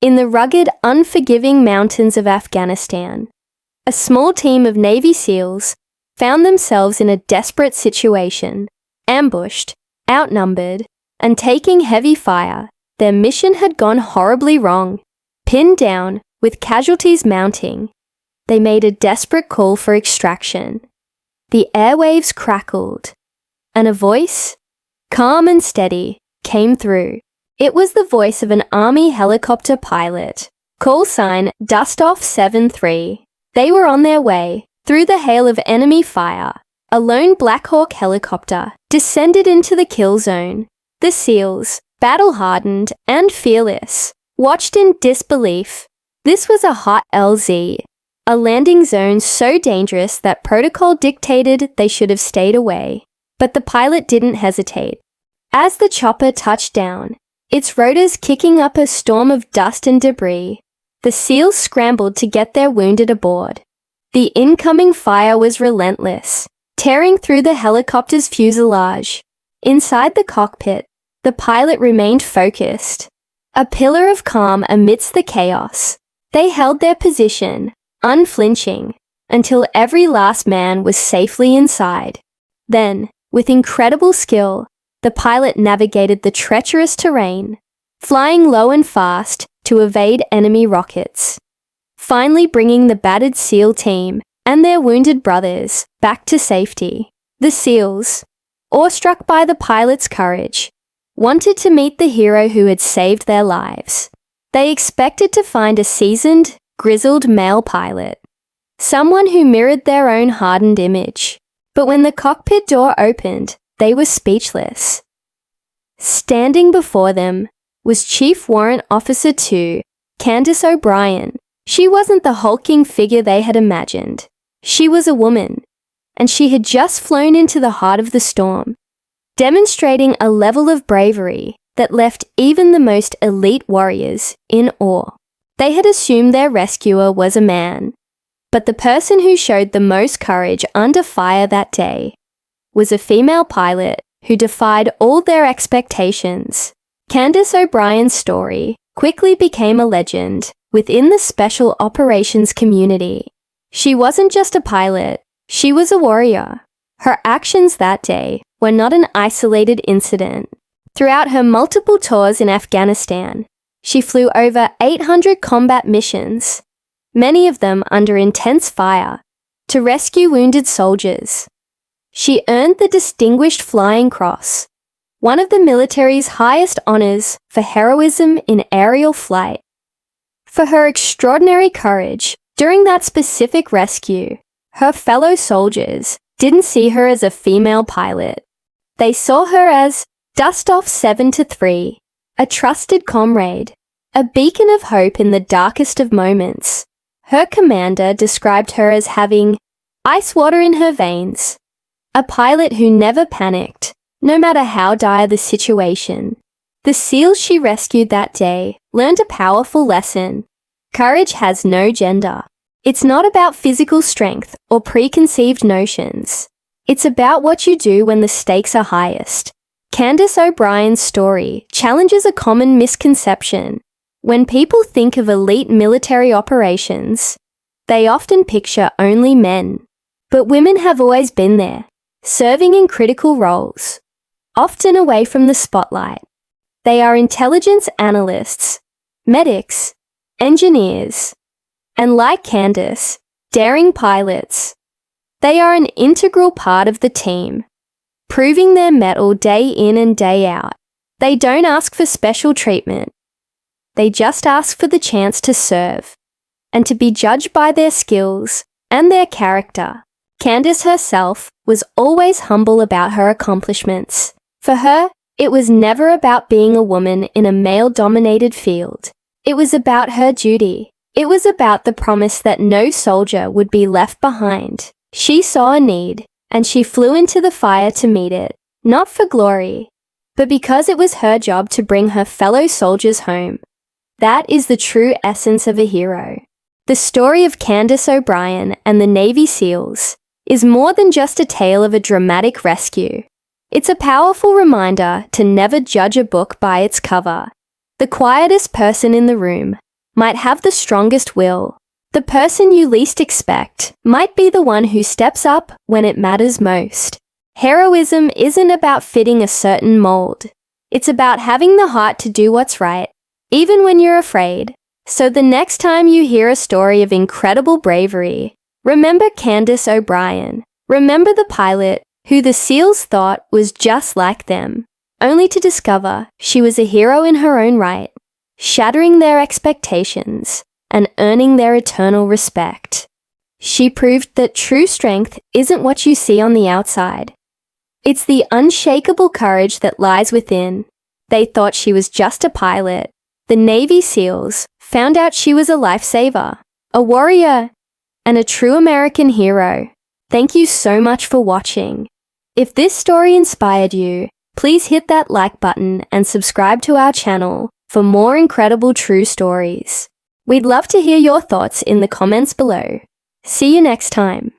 In the rugged, unforgiving mountains of Afghanistan, a small team of Navy SEALs found themselves in a desperate situation. Ambushed, outnumbered, and taking heavy fire, their mission had gone horribly wrong. Pinned down, with casualties mounting, they made a desperate call for extraction. The airwaves crackled, and a voice, calm and steady, came through. It was the voice of an Army helicopter pilot. Call sign Dustoff 73. They were on their way. Through the hail of enemy fire, a lone Black Hawk helicopter descended into the kill zone. The SEALs, battle-hardened and fearless, watched in disbelief. This was a hot LZ, a landing zone so dangerous that protocol dictated they should have stayed away. But the pilot didn't hesitate. As the chopper touched down, its rotors kicking up a storm of dust and debris, the SEALs scrambled to get their wounded aboard. The incoming fire was relentless, tearing through the helicopter's fuselage. Inside the cockpit, the pilot remained focused, a pillar of calm amidst the chaos. They held their position, unflinching, until every last man was safely inside. Then, with incredible skill, the pilot navigated the treacherous terrain, flying low and fast to evade enemy rockets, finally bringing the battered SEAL team and their wounded brothers back to safety. The SEALs, awestruck by the pilot's courage, wanted to meet the hero who had saved their lives. They expected to find a seasoned, grizzled male pilot, someone who mirrored their own hardened image. But when the cockpit door opened, they were speechless. Standing before them was Chief Warrant Officer 2, Candace O'Brien. She wasn't the hulking figure they had imagined. She was a woman, and she had just flown into the heart of the storm, demonstrating a level of bravery that left even the most elite warriors in awe. They had assumed their rescuer was a man, but the person who showed the most courage under fire that day was a female pilot who defied all their expectations. Candace O'Brien's story quickly became a legend within the special operations community. She wasn't just a pilot, she was a warrior. Her actions that day were not an isolated incident. Throughout her multiple tours in Afghanistan, she flew over 800 combat missions, many of them under intense fire, to rescue wounded soldiers. She earned the Distinguished Flying Cross, one of the military's highest honors for heroism in aerial flight. For her extraordinary courage during that specific rescue, her fellow soldiers didn't see her as a female pilot. They saw her as Dustoff 7-3, a trusted comrade, a beacon of hope in the darkest of moments. Her commander described her as having ice water in her veins, a pilot who never panicked, no matter how dire the situation. The SEALs she rescued that day learned a powerful lesson. Courage has no gender. It's not about physical strength or preconceived notions. It's about what you do when the stakes are highest. Candace O'Brien's story challenges a common misconception. When people think of elite military operations, they often picture only men. But women have always been there, serving in critical roles, often away from the spotlight. They are intelligence analysts, medics, engineers, and like Candace, daring pilots. They are an integral part of the team, proving their mettle day in and day out. They don't ask for special treatment. They just ask for the chance to serve and to be judged by their skills and their character. Candace herself was always humble about her accomplishments. For her, it was never about being a woman in a male-dominated field. It was about her duty. It was about the promise that no soldier would be left behind. She saw a need, and she flew into the fire to meet it, not for glory, but because it was her job to bring her fellow soldiers home. That is the true essence of a hero. The story of Candace O'Brien and the Navy SEALs is more than just a tale of a dramatic rescue. It's a powerful reminder to never judge a book by its cover. The quietest person in the room might have the strongest will. The person you least expect might be the one who steps up when it matters most. Heroism isn't about fitting a certain mold. It's about having the heart to do what's right, even when you're afraid. So the next time you hear a story of incredible bravery, remember Candace O'Brien. Remember the pilot who the SEALs thought was just like them, only to discover she was a hero in her own right, shattering their expectations and earning their eternal respect. She proved that true strength isn't what you see on the outside. It's the unshakable courage that lies within. They thought she was just a pilot. The Navy SEALs found out she was a lifesaver, a warrior, and a true American hero. Thank you so much for watching. If this story inspired you, please hit that like button and subscribe to our channel for more incredible true stories. We'd love to hear your thoughts in the comments below. See you next time.